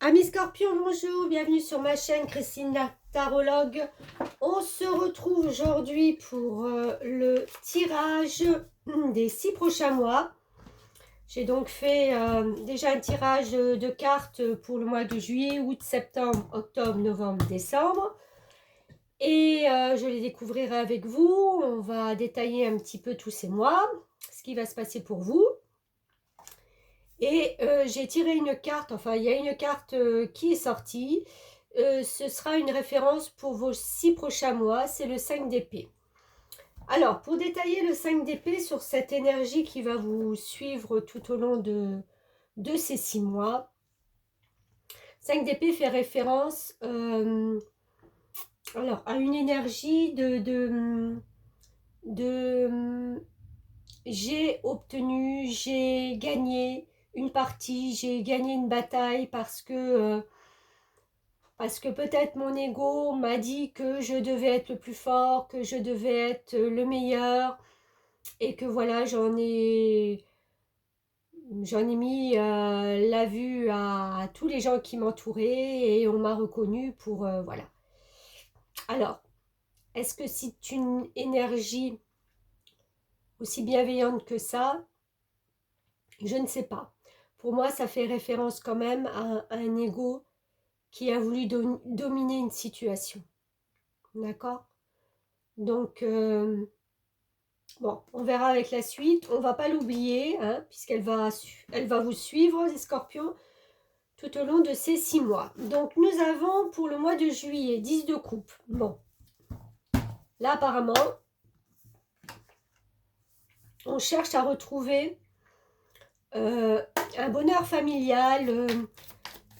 Amis Scorpions, bonjour, bienvenue sur ma chaîne Christine la Tarologue. On se retrouve aujourd'hui pour le tirage des 6 prochains mois. J'ai donc fait déjà un tirage de cartes pour le mois de juillet, août, septembre, octobre, novembre, décembre. Et je les découvrirai avec vous. On va détailler un petit peu tous ces mois, ce qui va se passer pour vous. Et j'ai tiré une carte, enfin il y a une carte qui est sortie. Ce sera une référence pour vos 6 prochains mois, c'est le 5 d'épée. Alors, pour détailler le 5 d'épée sur cette énergie qui va vous suivre tout au long de ces 6 mois, 5 d'épée fait référence alors, à une énergie de j'ai obtenu, j'ai gagné une partie, j'ai gagné une bataille parce que peut-être mon ego m'a dit que je devais être le plus fort, que je devais être le meilleur, et que voilà, j'en ai mis la vue à tous les gens qui m'entouraient, et on m'a reconnu pour, voilà. Alors, est-ce que c'est une énergie aussi bienveillante que ça? Je ne sais pas. Pour moi, ça fait référence quand même à un ego qui a voulu dominer une situation. D'accord? Donc, bon, on verra avec la suite. On ne va pas l'oublier, hein, elle va vous suivre, les scorpions, tout au long de ces 6 mois. Donc, nous avons pour le mois de juillet 10 de coupe. Bon, là, apparemment, on cherche à retrouver un bonheur familial,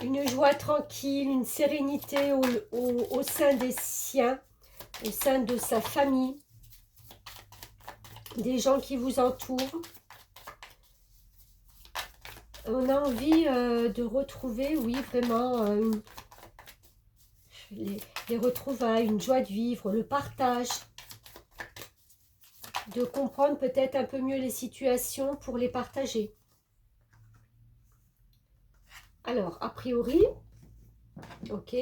une joie tranquille, une sérénité au sein des siens, au sein de sa famille, des gens qui vous entourent. On a envie de retrouver, oui, vraiment, les retrouvailles, une joie de vivre, le partage, de comprendre peut-être un peu mieux les situations pour les partager. Alors, a priori, ok,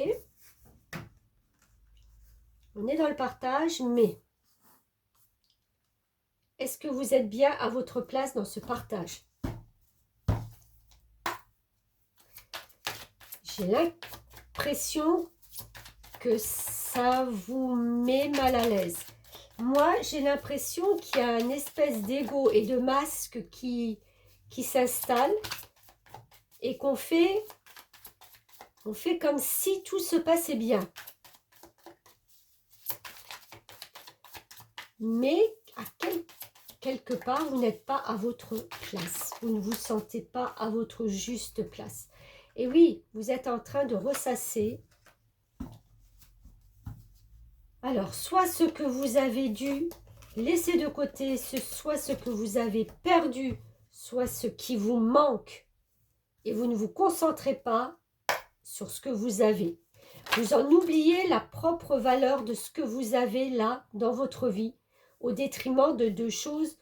on est dans le partage, mais est-ce que vous êtes bien à votre place dans ce partage? J'ai l'impression que ça vous met mal à l'aise. Moi, j'ai l'impression qu'il y a une espèce d'ego et de masque qui s'installe et qu'on fait comme si tout se passait bien. Mais quelque part, vous n'êtes pas à votre place. Vous ne vous sentez pas à votre juste place. Et oui, vous êtes en train de ressasser. Alors, soit ce que vous avez dû laisser de côté, soit ce que vous avez perdu, soit ce qui vous manque, et vous ne vous concentrez pas sur ce que vous avez. Vous en oubliez la propre valeur de ce que vous avez là dans votre vie, au détriment de choses,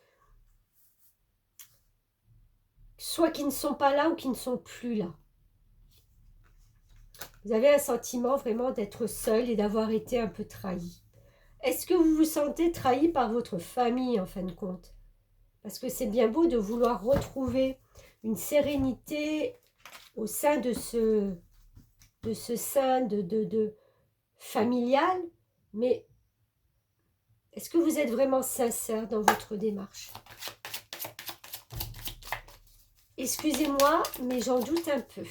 soit qui ne sont pas là ou qui ne sont plus là. Vous avez un sentiment vraiment d'être seul et d'avoir été un peu trahi. Est-ce que vous vous sentez trahi par votre famille en fin de compte? Parce que c'est bien beau de vouloir retrouver une sérénité au sein de ce sein familial, mais est-ce que vous êtes vraiment sincère dans votre démarche? Excusez-moi, mais j'en doute un peu.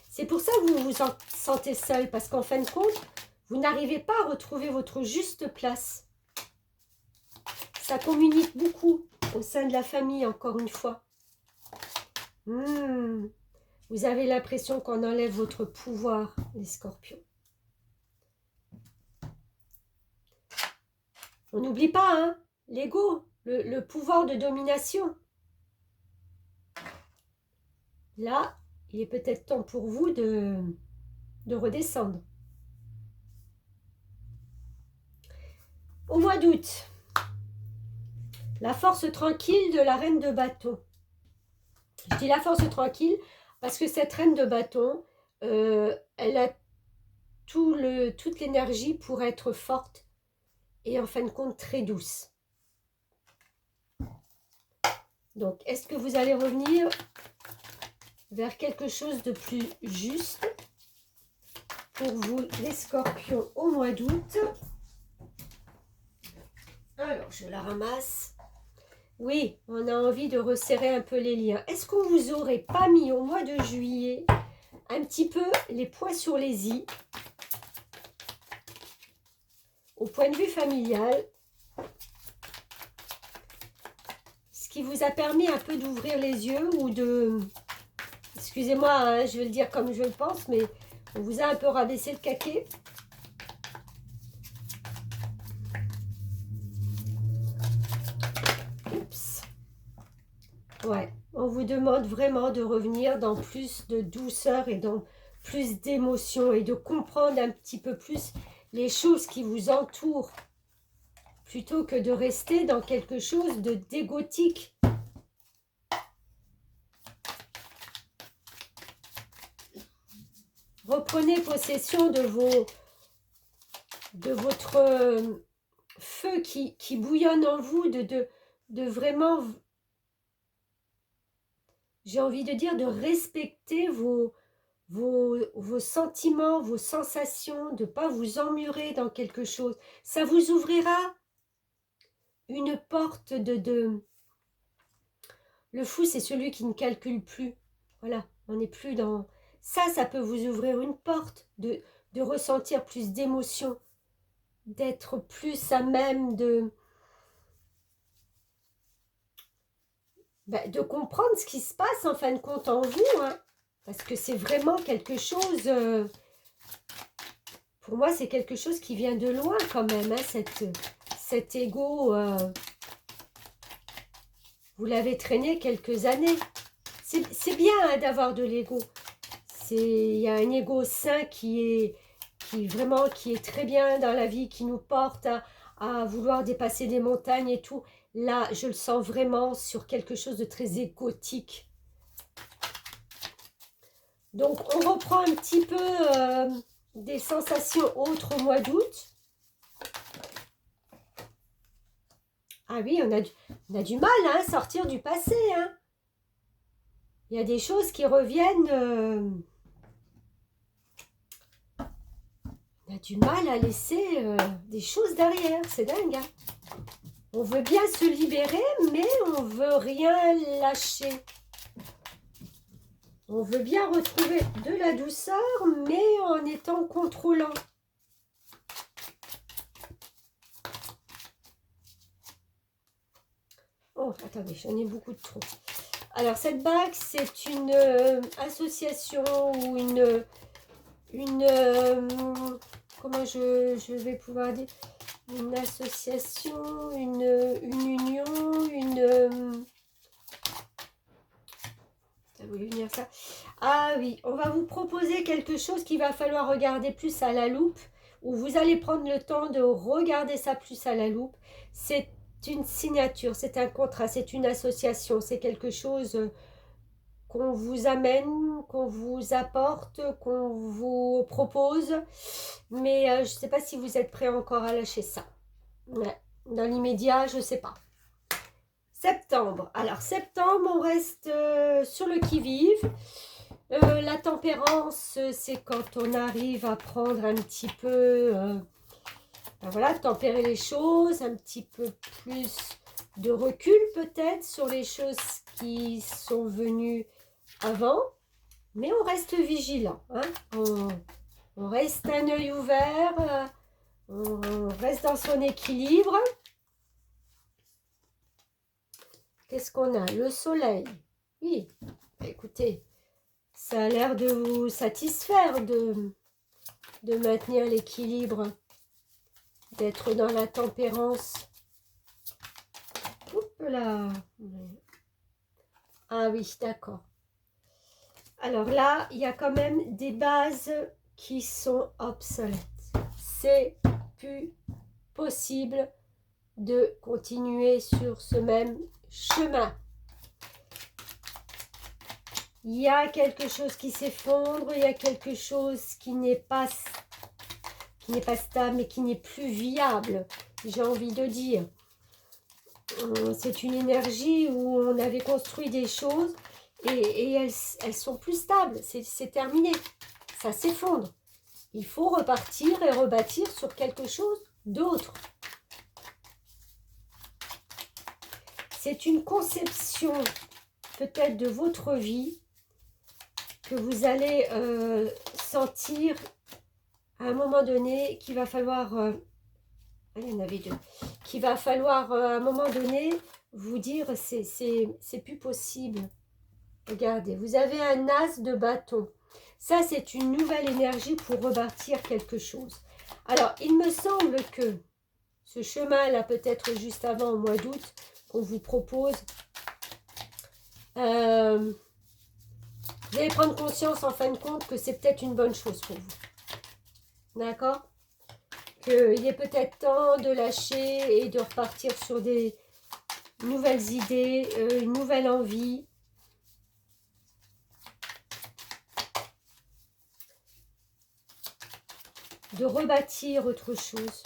C'est pour ça que vous vous sentez seul, parce qu'en fin de compte, vous n'arrivez pas à retrouver votre juste place. Ça communique beaucoup au sein de la famille, encore une fois. Vous avez l'impression qu'on enlève votre pouvoir, les scorpions. On n'oublie pas, hein, l'ego, le pouvoir de domination. Là, il est peut-être temps pour vous de redescendre. Au mois d'août, la force tranquille de la reine de bâton. Je dis la force tranquille parce que cette reine de bâton, elle a toute l'énergie pour être forte et en fin de compte très douce. Donc, est-ce que vous allez revenir vers quelque chose de plus juste pour vous, les scorpions, au mois d'août? Alors, je la ramasse. Oui, on a envie de resserrer un peu les liens. Est-ce qu'on vous aurait pas mis au mois de juillet un petit peu les points sur les i au point de vue familial, ce qui vous a permis un peu d'ouvrir les yeux ou de... Excusez-moi, hein, je vais le dire comme je le pense, mais on vous a un peu rabaissé le caquet. Oups. Ouais, on vous demande vraiment de revenir dans plus de douceur et dans plus d'émotion et de comprendre un petit peu plus les choses qui vous entourent plutôt que de rester dans quelque chose de dégotique. Reprenez possession de votre feu qui bouillonne en vous, de vraiment, j'ai envie de dire, de respecter vos sentiments, vos sensations, de ne pas vous emmurer dans quelque chose. Ça vous ouvrira une porte Le fou, c'est celui qui ne calcule plus. Voilà, on n'est plus dans... Ça peut vous ouvrir une porte, de ressentir plus d'émotions, d'être plus à même de comprendre ce qui se passe en fin de compte en vous, hein, parce que c'est vraiment quelque chose... pour moi, c'est quelque chose qui vient de loin quand même, hein, cet ego... vous l'avez traîné quelques années. C'est bien hein, d'avoir de l'ego. Il y a un ego sain qui est très bien dans la vie, qui nous porte à vouloir dépasser des montagnes et tout. Là, je le sens vraiment sur quelque chose de très égotique. Donc, on reprend un petit peu des sensations autres au mois d'août. Ah oui, on a du mal hein, à sortir du passé. Hein. Il y a des choses qui reviennent... on a du mal à laisser des choses derrière. C'est dingue. Hein. On veut bien se libérer, mais on ne veut rien lâcher. On veut bien retrouver de la douceur, mais en étant contrôlant. Oh, attendez, j'en ai beaucoup de trop. Alors, cette bague, c'est une association ou comment je vais pouvoir dire, une association, une union, ça voulait venir ça. Ah oui, on va vous proposer quelque chose qu'il va falloir regarder plus à la loupe, où vous allez prendre le temps de regarder ça plus à la loupe. C'est une signature, c'est un contrat, c'est une association, c'est quelque chose qu'on vous amène, qu'on vous apporte, qu'on vous propose. Mais je ne sais pas si vous êtes prêt encore à lâcher ça. Ouais. Dans l'immédiat, je ne sais pas. Septembre. Alors, septembre, on reste sur le qui-vive. La tempérance, c'est quand on arrive à prendre un petit peu... voilà, tempérer les choses, un petit peu plus de recul peut-être sur les choses qui sont venues avant. Mais on reste vigilant. Hein. On reste un œil ouvert, on reste dans son équilibre. Qu'est-ce qu'on a? Le soleil. Oui, écoutez, ça a l'air de vous satisfaire de maintenir l'équilibre, d'être dans la tempérance. Oups là. Ah oui, d'accord. Alors là, il y a quand même des bases qui sont obsolètes. C'est plus possible de continuer sur ce même chemin. Il y a quelque chose qui s'effondre, il y a quelque chose qui n'est pas stable, mais qui n'est plus viable, j'ai envie de dire. C'est une énergie où on avait construit des choses et elles sont plus stables, c'est terminé, ça s'effondre. Il faut repartir et rebâtir sur quelque chose d'autre. C'est une conception peut-être de votre vie que vous allez sentir à un moment donné qu'il va falloir... il y en avait deux. Qu'il va falloir à un moment donné vous dire c'est plus possible. Regardez, vous avez un as de bâton. Ça, c'est une nouvelle énergie pour rebâtir quelque chose. Alors, il me semble que ce chemin-là, peut-être juste avant, au mois d'août, qu'on vous propose, vous allez prendre conscience, en fin de compte, que c'est peut-être une bonne chose pour vous. D'accord? Qu'il est peut-être temps de lâcher et de repartir sur des nouvelles idées, une nouvelle envie. De rebâtir autre chose.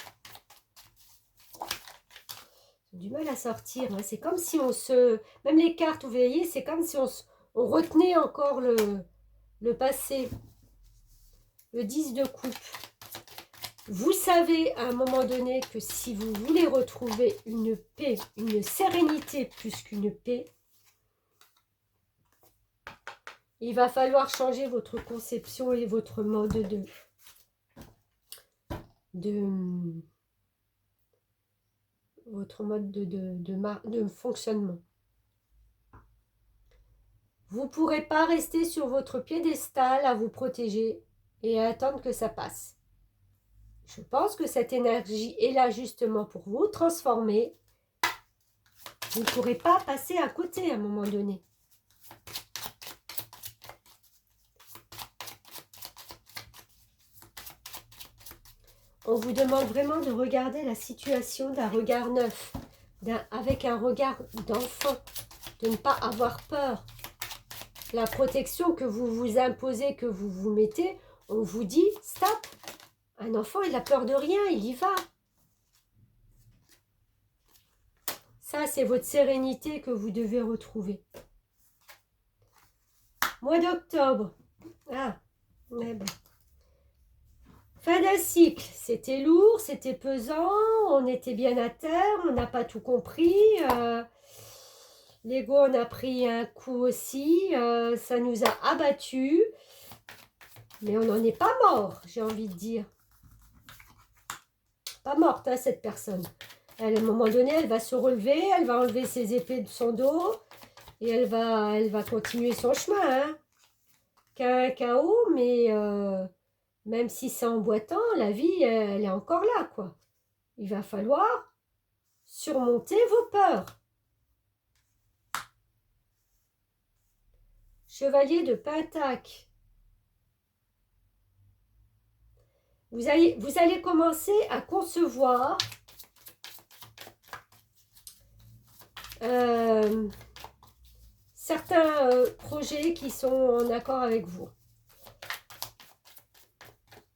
J'ai du mal à sortir. Hein. C'est comme si on se... Même les cartes, vous voyez, c'est comme si on retenait encore le passé. Le 10 de coupe. Vous savez à un moment donné que si vous voulez retrouver une paix, une sérénité plus qu'une paix, il va falloir changer votre conception et votre mode votre mode de fonctionnement. Vous ne pourrez pas rester sur votre piédestal à vous protéger et à attendre que ça passe. Je pense que cette énergie est là justement pour vous transformer. Vous ne pourrez pas passer à côté à un moment donné. On vous demande vraiment de regarder la situation d'un regard neuf, avec un regard d'enfant, de ne pas avoir peur. La protection que vous vous imposez, que vous vous mettez, on vous dit stop. Un enfant, il a peur de rien, il y va. Ça, c'est votre sérénité que vous devez retrouver. Mois d'octobre. Ah, mais bon. Fin d'un cycle, c'était lourd, c'était pesant, on était bien à terre, on n'a pas tout compris. L'ego en a pris un coup aussi, ça nous a abattus. Mais on n'en est pas mort, j'ai envie de dire. Pas morte, hein, cette personne. Elle, à un moment donné, elle va se relever, elle va enlever ses épées de son dos et elle va continuer son chemin. Hein. Qu'un chaos, mais même si c'est emboîtant, la vie, elle est encore là, quoi. Il va falloir surmonter vos peurs. Chevalier de Pentacle. Vous allez commencer à concevoir certains projets qui sont en accord avec vous.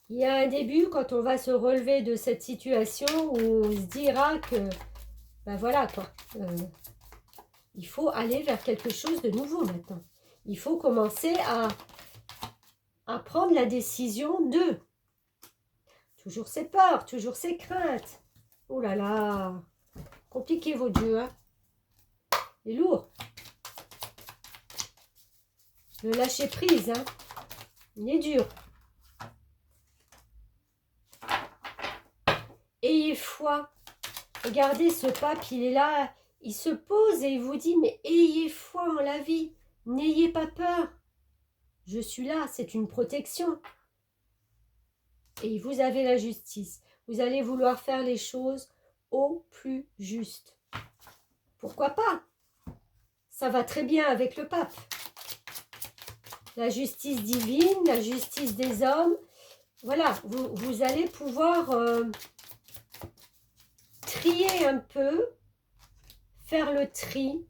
Il y a un début quand on va se relever de cette situation où on se dira que, ben voilà quoi, il faut aller vers quelque chose de nouveau maintenant. Il faut commencer à prendre la décision de... Toujours ces peurs, toujours ces craintes. Oh là là, compliqué votre jeu, hein. Il est lourd. Le lâcher prise, hein. Il est dur. Ayez foi. Regardez ce pape, il est là, il se pose et il vous dit, mais ayez foi en la vie. N'ayez pas peur. Je suis là, c'est une protection. Et vous avez la justice. Vous allez vouloir faire les choses au plus juste. Pourquoi pas? Ça va très bien avec le pape. La justice divine, la justice des hommes. Voilà, vous allez pouvoir trier un peu, faire le tri.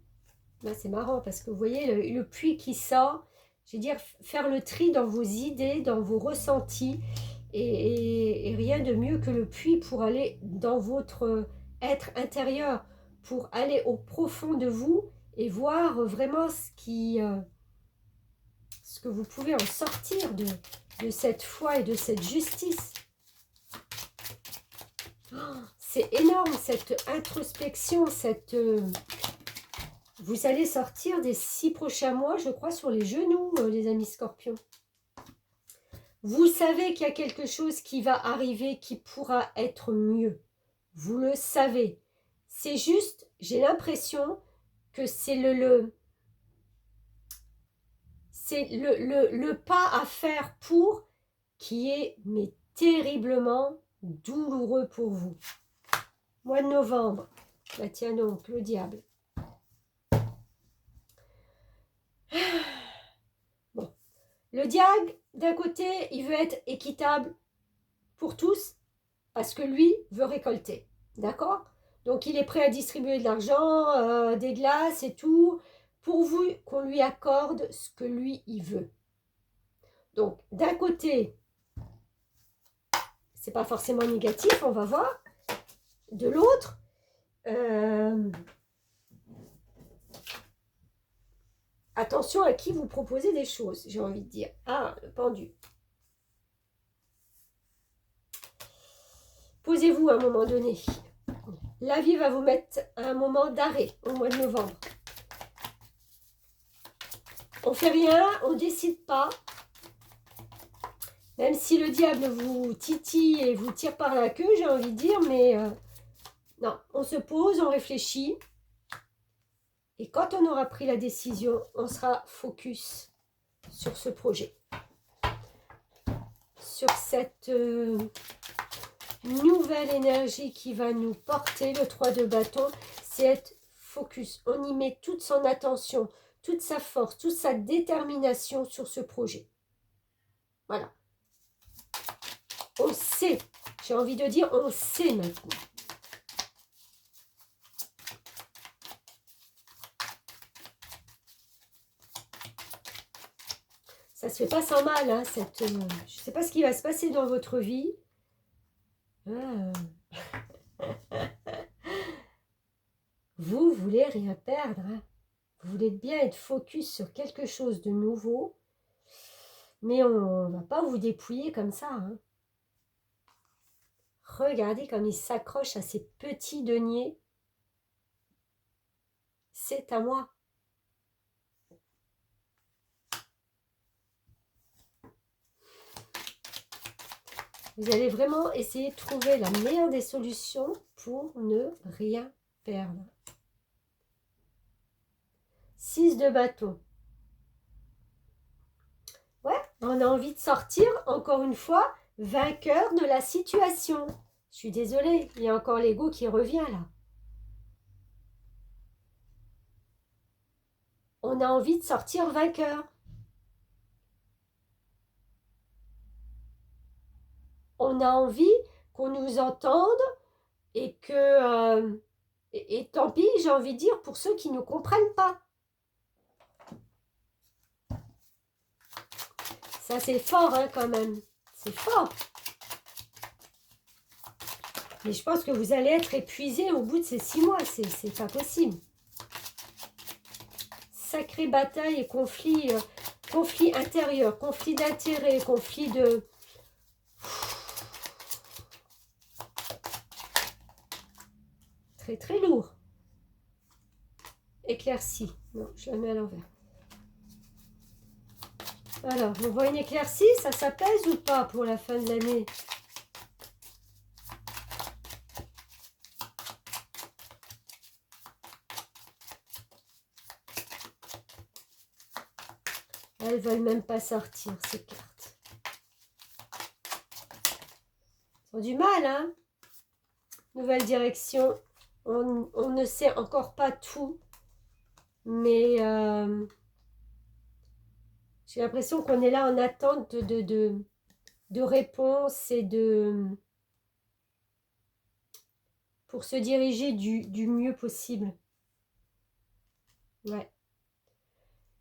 Là, c'est marrant parce que vous voyez le puits qui sort. je vais dire, faire le tri dans vos idées, dans vos ressentis, et rien de mieux que le puits pour aller dans votre être intérieur, pour aller au profond de vous et voir vraiment ce que vous pouvez en sortir de cette foi et de cette justice. Oh, c'est énorme cette introspection, vous allez sortir des 6 prochains mois, je crois, sur les genoux, les amis scorpions. Vous savez qu'il y a quelque chose qui va arriver qui pourra être mieux. Vous le savez. C'est juste, j'ai l'impression que c'est le pas à faire pour qui est mais terriblement douloureux pour vous. Mois de novembre. Bah tiens donc, le diable. Bon. Le diable, d'un côté, il veut être équitable pour tous parce que lui veut récolter. D'accord? Donc, il est prêt à distribuer de l'argent, des glaces et tout, pourvu qu'on lui accorde ce que lui, il veut. Donc, d'un côté, c'est pas forcément négatif, on va voir. De l'autre, attention à qui vous proposez des choses, j'ai envie de dire. Ah, le pendu. Posez-vous à un moment donné. La vie va vous mettre à un moment d'arrêt au mois de novembre. On fait rien, on décide pas. Même si le diable vous titille et vous tire par la queue, j'ai envie de dire, mais non, on se pose, on réfléchit. Et quand on aura pris la décision, on sera focus sur ce projet. Sur cette nouvelle énergie qui va nous porter, le 3 de bâton, c'est être focus. On y met toute son attention, toute sa force, toute sa détermination sur ce projet. Voilà. On sait, j'ai envie de dire, on sait maintenant. Ça se fait pas sans mal, hein, je ne sais pas ce qui va se passer dans votre vie. Ah. Vous voulez rien perdre, hein. Vous voulez bien être focus sur quelque chose de nouveau, mais on ne va pas vous dépouiller comme ça, hein. Regardez comme il s'accroche à ces petits deniers. C'est à moi. Vous allez vraiment essayer de trouver la meilleure des solutions pour ne rien perdre. 6 de bâton. Ouais, on a envie de sortir, encore une fois, vainqueur de la situation. Je suis désolée, il y a encore l'ego qui revient là. On a envie de sortir vainqueur. On a envie qu'on nous entende et que... et tant pis, j'ai envie de dire, pour ceux qui ne comprennent pas. Ça, c'est fort, hein, quand même. C'est fort. Mais je pense que vous allez être épuisé au bout de ces 6 mois. C'est pas possible. Sacrée bataille et conflit, conflit intérieur, conflit d'intérêt, conflit de... Très, très lourd. Éclaircie. Non, je la mets à l'envers. Alors, on voit une éclaircie, ça s'apaise ou pas pour la fin de l'année? Elles ne veulent même pas sortir, ces cartes. Ils ont du mal, hein? Nouvelle direction. On ne sait encore pas tout, mais j'ai l'impression qu'on est là en attente de réponses et pour se diriger du mieux possible. Ouais.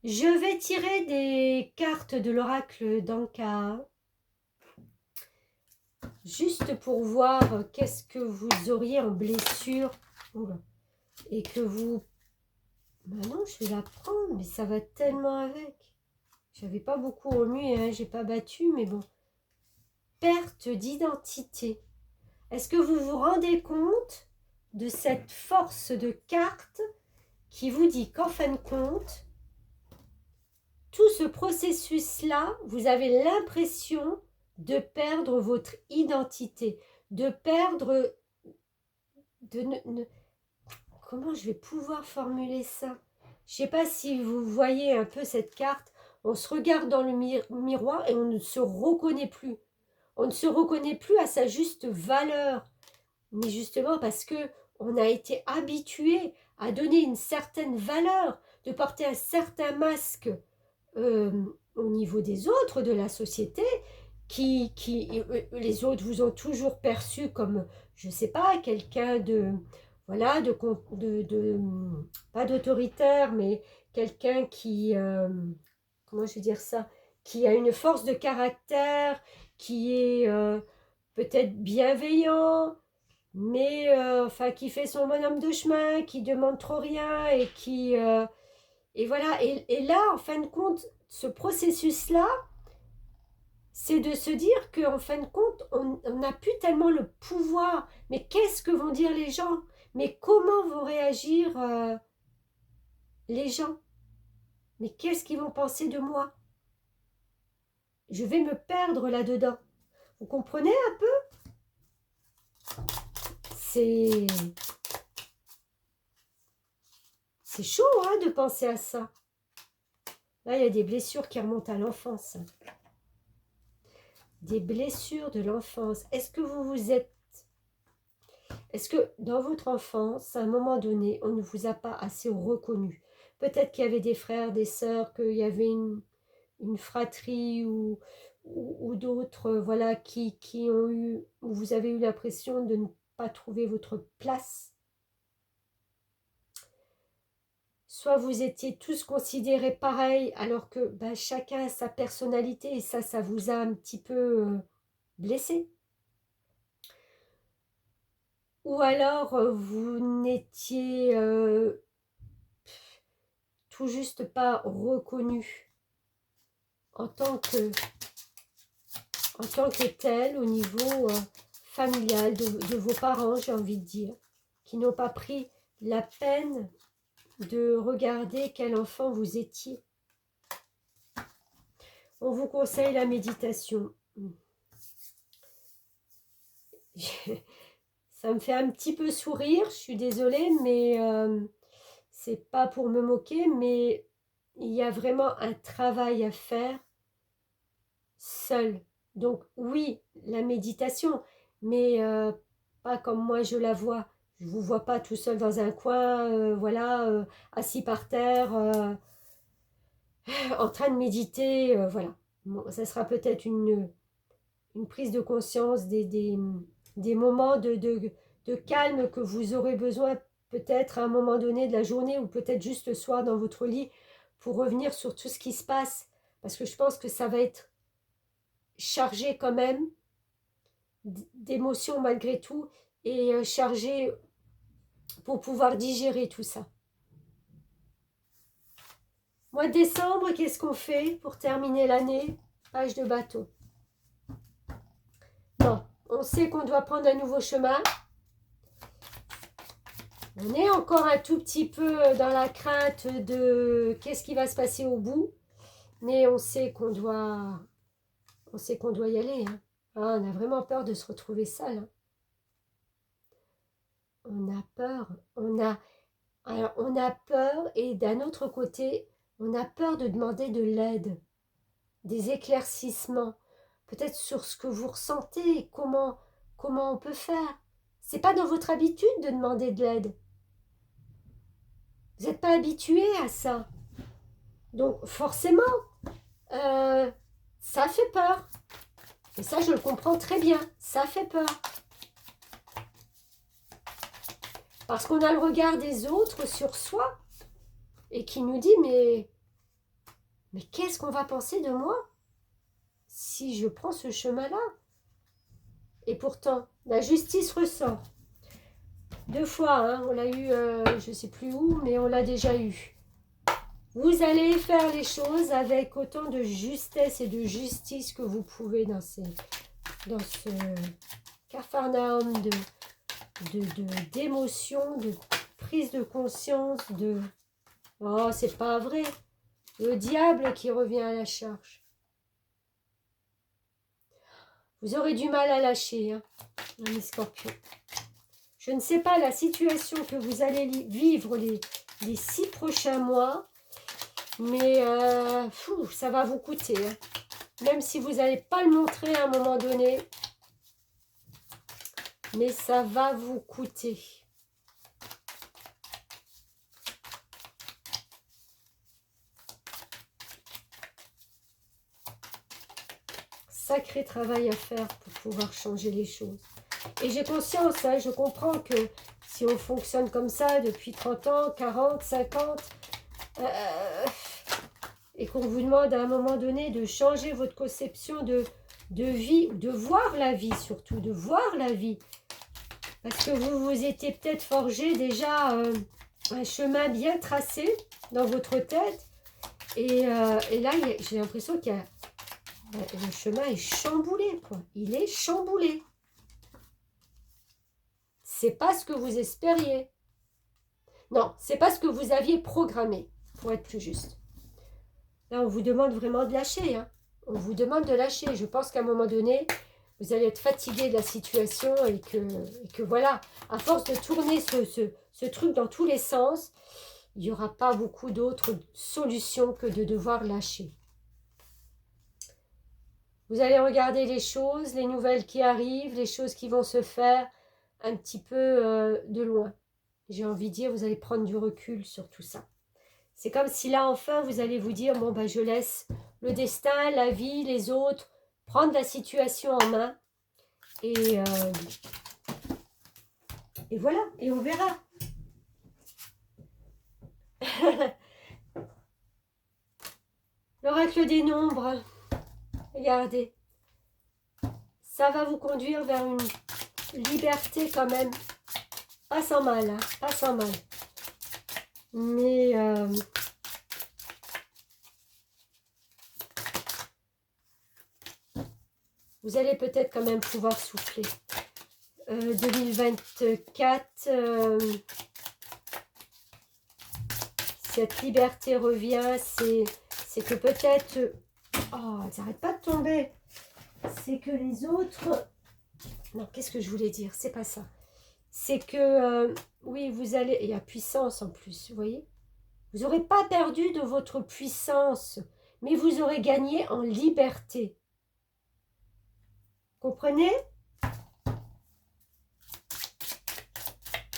Je vais tirer des cartes de l'oracle d'Anka, juste pour voir qu'est-ce que vous auriez en blessure. Oula. Et que vous... Bah non, je vais la prendre, mais ça va tellement avec. J'avais pas beaucoup remué, hein, j'ai pas battu, mais bon. Perte d'identité. Est-ce que vous vous rendez compte de cette force de carte qui vous dit qu'en fin de compte, tout ce processus-là, vous avez l'impression de perdre votre identité, de perdre... Comment je vais pouvoir formuler ça? Je ne sais pas si vous voyez un peu cette carte. On se regarde dans le miroir et on ne se reconnaît plus. On ne se reconnaît plus à sa juste valeur. Mais justement parce que on a été habitué à donner une certaine valeur, de porter un certain masque au niveau des autres de la société, les autres vous ont toujours perçu comme, je ne sais pas, quelqu'un de, voilà, pas d'autoritaire, mais quelqu'un qui, comment je vais dire ça, qui a une force de caractère, qui est peut-être bienveillant, mais enfin qui fait son bonhomme de chemin, qui demande trop rien et qui et voilà et là en fin de compte ce processus là c'est de se dire qu'en fin de compte on n'a plus tellement le pouvoir, mais qu'est-ce que vont dire les gens, mais comment vont réagir les gens, mais qu'est-ce qu'ils vont penser de moi, je vais me perdre là-dedans, vous comprenez un peu, c'est chaud hein, de penser à ça. Là, il y a des blessures qui remontent à l'enfance. Des blessures de l'enfance. Est-ce que vous vous êtes... Est-ce que dans votre enfance, à un moment donné, on ne vous a pas assez reconnu? Peut-être qu'il y avait des frères, des sœurs, qu'il y avait une fratrie ou d'autres, voilà, qui ont eu... Où vous avez eu l'impression de ne pas trouver votre place. Soit vous étiez tous considérés pareils, alors que ben, chacun a sa personnalité et ça vous a un petit peu blessé. Ou alors vous n'étiez tout juste pas reconnu en tant que tel au niveau familial de vos parents, j'ai envie de dire, qui n'ont pas pris la peine de regarder quel enfant vous étiez. On vous conseille la méditation. Ça me fait un petit peu sourire, je suis désolée, mais c'est pas pour me moquer, mais il y a vraiment un travail à faire seul. Donc oui, la méditation, mais pas comme moi je la vois. Je ne vous vois pas tout seul dans un coin, voilà, assis par terre, en train de méditer, voilà. Bon, ça sera peut-être une prise de conscience des moments de calme que vous aurez besoin peut-être à un moment donné de la journée ou peut-être juste le soir dans votre lit pour revenir sur tout ce qui se passe. Parce que je pense que ça va être chargé quand même d'émotions malgré tout et chargé pour pouvoir digérer tout ça. Mois de décembre, qu'est-ce qu'on fait pour terminer l'année? Page de bateau. Non, on sait qu'on doit prendre un nouveau chemin. On est encore un tout petit peu dans la crainte de qu'est-ce qui va se passer au bout. Mais on sait qu'on doit y aller. Hein. Ah, on a vraiment peur de se retrouver seul. Hein. On a peur. On a peur et d'un autre côté, on a peur de demander de l'aide, des éclaircissements, peut-être sur ce que vous ressentez et comment on peut faire. C'est pas dans votre habitude de demander de l'aide. Vous n'êtes pas habitué à ça. Donc forcément, ça fait peur. Et ça, je le comprends très bien. Ça fait peur. Parce qu'on a le regard des autres sur soi et qui nous dit, mais mais qu'est-ce qu'on va penser de moi si je prends ce chemin-là? Et pourtant, la justice ressort. 2 fois, hein, on l'a eu, je ne sais plus où, mais on l'a déjà eu. Vous allez faire les choses avec autant de justesse et de justice que vous pouvez dans ce capharnaüm d'émotions, de prise de conscience, de... Oh, c'est pas vrai. Le diable qui revient à la charge. Vous aurez du mal à lâcher, hein, les scorpions. Je ne sais pas la situation que vous allez vivre les 6 prochains mois, mais ça va vous coûter. Hein. Même si vous n'allez pas le montrer à un moment donné, mais ça va vous coûter. Sacré travail à faire pour pouvoir changer les choses. Et j'ai conscience, hein, je comprends que si on fonctionne comme ça depuis 30 ans, 40, 50, et qu'on vous demande à un moment donné de changer votre conception de vie, de voir la vie surtout, de voir la vie. Parce que vous vous étiez peut-être forgé déjà un chemin bien tracé dans votre tête. Et là, j'ai l'impression que le chemin est chamboulé, quoi. Il est chamboulé. C'est pas ce que vous espériez. Non, c'est pas ce que vous aviez programmé, pour être plus juste. Là, on vous demande vraiment de lâcher. Hein. On vous demande de lâcher. Je pense qu'à un moment donné, vous allez être fatigué de la situation et que voilà, à force de tourner ce truc dans tous les sens, il n'y aura pas beaucoup d'autres solutions que de devoir lâcher. Vous allez regarder les choses, les nouvelles qui arrivent, les choses qui vont se faire un petit peu de loin. J'ai envie de dire, vous allez prendre du recul sur tout ça. C'est comme si là, enfin, vous allez vous dire, bon, ben, je laisse le destin, la vie, les autres, prendre la situation en main. Et voilà, et on verra. L'oracle des nombres, regardez. Ça va vous conduire vers une liberté quand même. Pas sans mal, hein, pas sans mal. Mais vous allez peut-être quand même pouvoir souffler. 2024, cette liberté revient, c'est que peut-être... Oh, elles n'arrêtent pas de tomber. C'est que les autres... Non, qu'est-ce que je voulais dire? C'est pas ça. C'est que, oui, vous allez... Il y a puissance en plus, vous voyez? Vous n'aurez pas perdu de votre puissance, mais vous aurez gagné en liberté. Comprenez?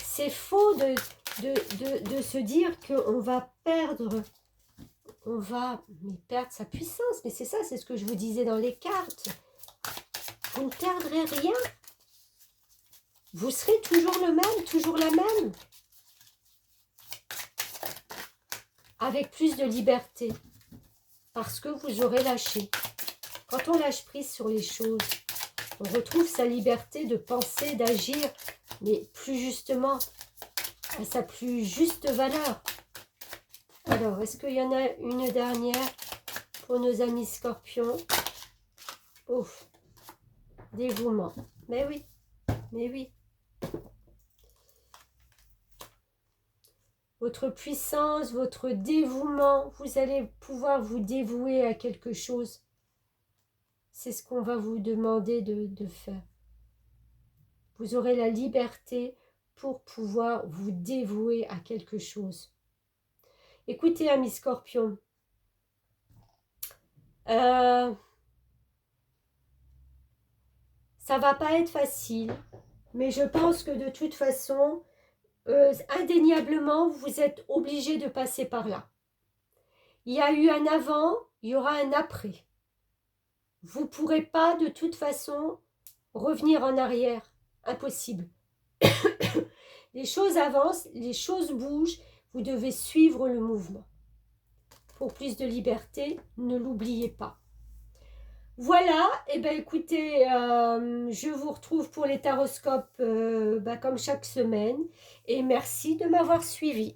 C'est faux de se dire qu'on va perdre, perdre sa puissance. Mais c'est ça, c'est ce que je vous disais dans les cartes. Vous ne perdrez rien. Vous serez toujours le même, toujours la même. Avec plus de liberté. Parce que vous aurez lâché. Quand on lâche prise sur les choses, on retrouve sa liberté de penser, d'agir, mais plus justement, à sa plus juste valeur. Alors, est-ce qu'il y en a une dernière pour nos amis scorpions? Ouf, dévouement. Mais oui, mais oui. Votre puissance, votre dévouement, vous allez pouvoir vous dévouer à quelque chose. C'est ce qu'on va vous demander de faire. Vous aurez la liberté pour pouvoir vous dévouer à quelque chose. Écoutez, amis scorpions, ça va pas être facile, mais je pense que de toute façon, indéniablement, vous êtes obligés de passer par là. Il y a eu un avant, il y aura un après. Vous ne pourrez pas de toute façon revenir en arrière. Impossible. Les choses avancent, les choses bougent, vous devez suivre le mouvement. pour plus de liberté, ne l'oubliez pas. Voilà, et ben écoutez, je vous retrouve pour les taroscopes comme chaque semaine et merci de m'avoir suivi.